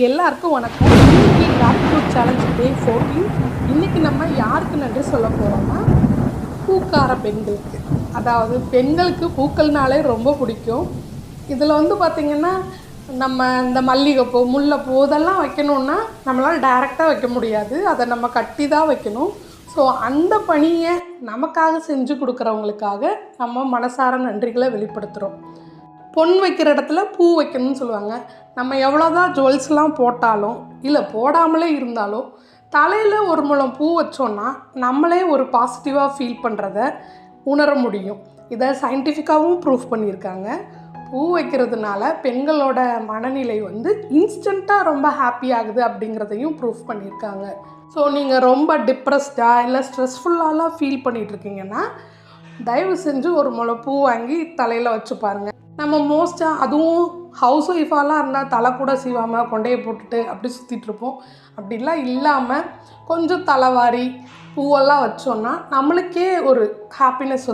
எல்லாருக்கும் வணக்கம். இன்னைக்கு கிராட்டிடியூட் சேலஞ்ச் டே 14. இன்னைக்கு நம்ம யாருக்கு நன்றி சொல்ல போகிறோம்னா பூக்கார பெண்களுக்கு. அதாவது பெண்களுக்கு பூக்கள்னாலே ரொம்ப பிடிக்கும். இதில் பார்த்திங்கன்னா நம்ம இந்த மல்லிகைப்பூ, முல்லைப்பூ இதெல்லாம் வைக்கணுன்னா நம்மளால் டைரெக்டாக வைக்க முடியாது. அதை நம்ம கட்டி தான் வைக்கணும். ஸோ அந்த பணியை நமக்காக செஞ்சு கொடுக்குறவங்களுக்காக நம்ம மனசார நன்றிகளை வெளிப்படுத்துகிறோம். பொன் வைக்கிற இடத்துல பூ வைக்கணும்னு சொல்லுவாங்க. நம்ம எவ்வளோதான் ஜுவல்ஸ்லாம் போட்டாலும் இல்லை போடாமலே இருந்தாலும் தலையில் ஒரு முழம் பூ வச்சோன்னா நம்மளே ஒரு பாசிட்டிவாக ஃபீல் பண்ணுறத உணர முடியும். இதை சயின்டிஃபிக்காகவும் ப்ரூஃப் பண்ணியிருக்காங்க. பூ வைக்கிறதுனால பெண்களோட மனநிலை இன்ஸ்டண்ட்டாக ரொம்ப ஹாப்பி ஆகுது அப்படிங்கிறதையும் ப்ரூஃப் பண்ணியிருக்காங்க. ஸோ நீங்கள் ரொம்ப டிப்ரெஸ்டாக இல்லை ஸ்ட்ரெஸ்ஃபுல்லாலாம் ஃபீல் பண்ணிகிட்ருக்கீங்கன்னா தயவு செஞ்சு ஒரு முளை பூ வாங்கி தலையில் வச்சு பாருங்கள். நம்ம மோஸ்ட்டாக அதுவும் ஹவுஸ் ஒய்ஃபாலாம் இருந்தால் தலை கூட சீவாமல் கொண்டையை போட்டுட்டு அப்படி சுற்றிட்டுருப்போம். அப்படிலாம் இல்லாமல் கொஞ்சம் தலைவாரி பூவெல்லாம் வச்சோன்னா நம்மளுக்கே ஒரு ஹாப்பினஸ்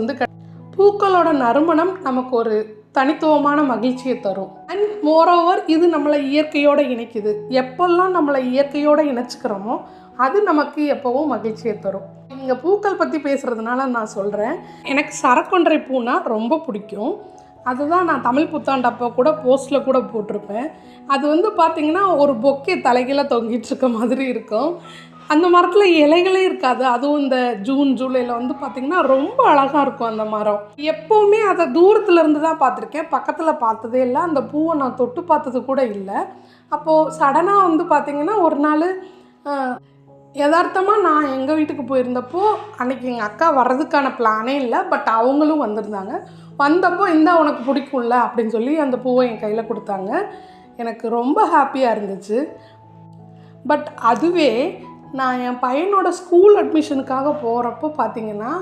பூக்களோட நறுமணம் நமக்கு ஒரு தனித்துவமான மகிழ்ச்சியை தரும். அண்ட் மோரோவர் இது நம்மளை இயற்கையோடு இணைக்குது. எப்போல்லாம் நம்மளை இயற்கையோடு இணைச்சிக்கிறோமோ அது நமக்கு எப்போவும் மகிழ்ச்சியை தரும். இங்கே பூக்கள் பற்றி பேசுகிறதுனால நான் சொல்கிறேன். எனக்கு சரக்கொன்றை பூனா ரொம்ப பிடிக்கும். அதுதான் நான் தமிழ் புத்தாண்டு அப்போ கூட போஸ்ட்டில் கூட போட்டிருப்பேன். அது பார்த்திங்கன்னா ஒரு பொக்கே தலைகீழ தொங்கிட்டுருக்க மாதிரி இருக்கும். அந்த மரத்தில் இலைகளே இருக்காது. அதுவும் இந்த ஜூன் ஜூலையில் பார்த்திங்கன்னா ரொம்ப அழகாக இருக்கும் அந்த மரம். எப்போவுமே அதை தூரத்துலேருந்து தான் பார்த்துருக்கேன், பக்கத்தில் பார்த்ததே இல்லை. அந்த பூவை நான் தொட்டு பார்த்தது கூட இல்லை. அப்போது சடனாக பார்த்திங்கன்னா ஒரு நாள் யதார்த்தமாக நான் எங்கள் வீட்டுக்கு போயிருந்தப்போ அன்றைக்கி எங்கள் அக்கா வர்றதுக்கான பிளானே இல்லை. பட் அவங்களும் வந்திருந்தாங்க. வந்தப்போ இந்தா உனக்கு பிடிக்கும்ல அப்படின்னு சொல்லி அந்த பூவை என் கையில் கொடுத்தாங்க. எனக்கு ரொம்ப ஹாப்பியாக இருந்துச்சு. பட் அதுவே நான் என் பையனோட ஸ்கூல் அட்மிஷனுக்காக போகிறப்போ பார்த்திங்கன்னா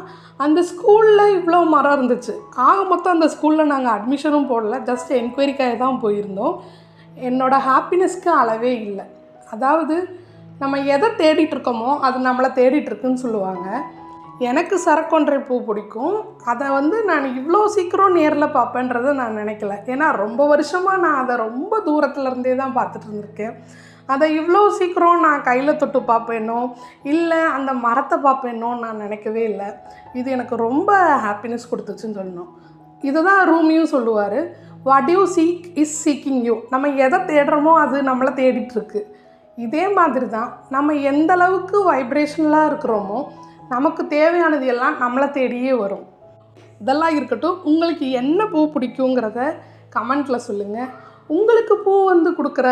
அந்த ஸ்கூலில் இவ்வளோ மரம் இருந்துச்சு. ஆக மொத்தம் அந்த ஸ்கூலில் நாங்கள் அட்மிஷனும் போடல, ஜஸ்ட் என்கொயரிக்காக தான் போயிருந்தோம். என்னோடய ஹாப்பினஸ்க்கு அளவே இல்லை. அதாவது நம்ம எதை தேடிட்டுருக்கோமோ அது நம்மளை தேடிட்டுருக்குன்னு சொல்லுவாங்க. எனக்கு சரக்கொன்றை பூ பிடிக்கும். அதை நான் இவ்வளோ சீக்கிரம் நேரில் பார்ப்பேன்றதை நான் நினைக்கல. ஏன்னா ரொம்ப வருஷமாக நான் அதை ரொம்ப தூரத்துலேருந்தே தான் பார்த்துட்டு இருந்திருக்கேன். அதை இவ்வளோ சீக்கிரம் நான் கையில் தொட்டு பார்ப்பேனோ இல்லை அந்த மரத்தை பார்ப்பேனோ நான் நினைக்கவே இல்லை. இது எனக்கு ரொம்ப ஹாப்பினஸ் கொடுத்துச்சுன்னு சொல்லணும். இதுதான் ரூமியும் சொல்லுவார், what you seek is seeking you. நம்ம எதை தேடுறோமோ அது நம்மளை தேடிட்டுருக்கு. இதே மாதிரி தான் நம்ம எந்த அளவுக்கு வைப்ரேஷனலாக இருக்கிறோமோ நமக்கு தேவையானது எல்லாம் நம்மளை தேடியே வரும். இதெல்லாம் இருக்கட்டும், உங்களுக்கு என்ன பூ பிடிக்குங்கிறத கமெண்ட்டில் சொல்லுங்கள். உங்களுக்கு பூ கொடுக்குற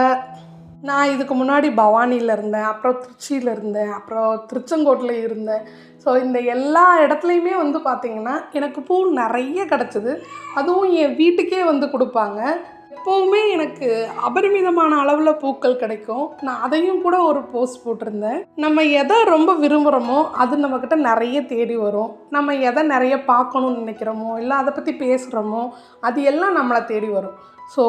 நான் இதுக்கு முன்னாடி பவானியில் இருந்தேன், அப்புறம் திருச்சியில் இருந்தேன், அப்புறம் திருச்செங்கோட்டில் இருந்தேன். ஸோ இந்த எல்லா இடத்துலையுமே பார்த்திங்கன்னா எனக்கு பூ நிறைய கிடச்சிது. அதுவும் என் வீட்டுக்கே கொடுப்பாங்க. எப்போவுமே எனக்கு அபரிமிதமான அளவில் பூக்கள் கிடைக்கும். நான் அதையும் கூட ஒரு போஸ்ட் போட்டிருந்தேன். நம்ம எதை ரொம்ப விரும்புகிறோமோ அது நம்மக்கிட்ட நிறைய தேடி வரும். நம்ம எதை நிறைய பார்க்கணுன்னு நினைக்கிறோமோ இல்லை அதை பற்றி பேசுகிறோமோ அது எல்லாம் நம்மளை தேடி வரும். ஸோ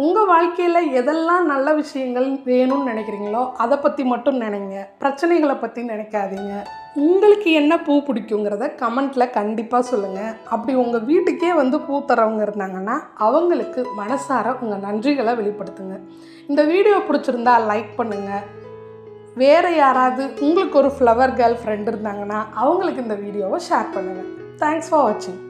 உங்கள் வாழ்க்கையில் எதெல்லாம் நல்ல விஷயங்கள் வேணும்னு நினைக்கிறீங்களோ அதை பற்றி மட்டும் நினைங்க, பிரச்சனைகளை பற்றி நினைக்காதீங்க. உங்களுக்கு என்ன பூ பிடிக்குங்கிறத கமெண்ட்டில் கண்டிப்பாக சொல்லுங்கள். அப்படி உங்கள் வீட்டுக்கே பூ தரவங்க இருந்தாங்கன்னா அவங்களுக்கு மனசார உங்கள் நன்றிகளை வெளிப்படுத்துங்க. இந்த வீடியோ பிடிச்சிருந்தா லைக் பண்ணுங்கள். வேறு யாராவது உங்களுக்கு ஒரு ஃப்ளவர் கேர்ள் ஃப்ரெண்ட் இருந்தாங்கன்னா அவங்களுக்கு இந்த வீடியோவை ஷேர் பண்ணுங்கள். தேங்க்ஸ் ஃபார் வாட்சிங்.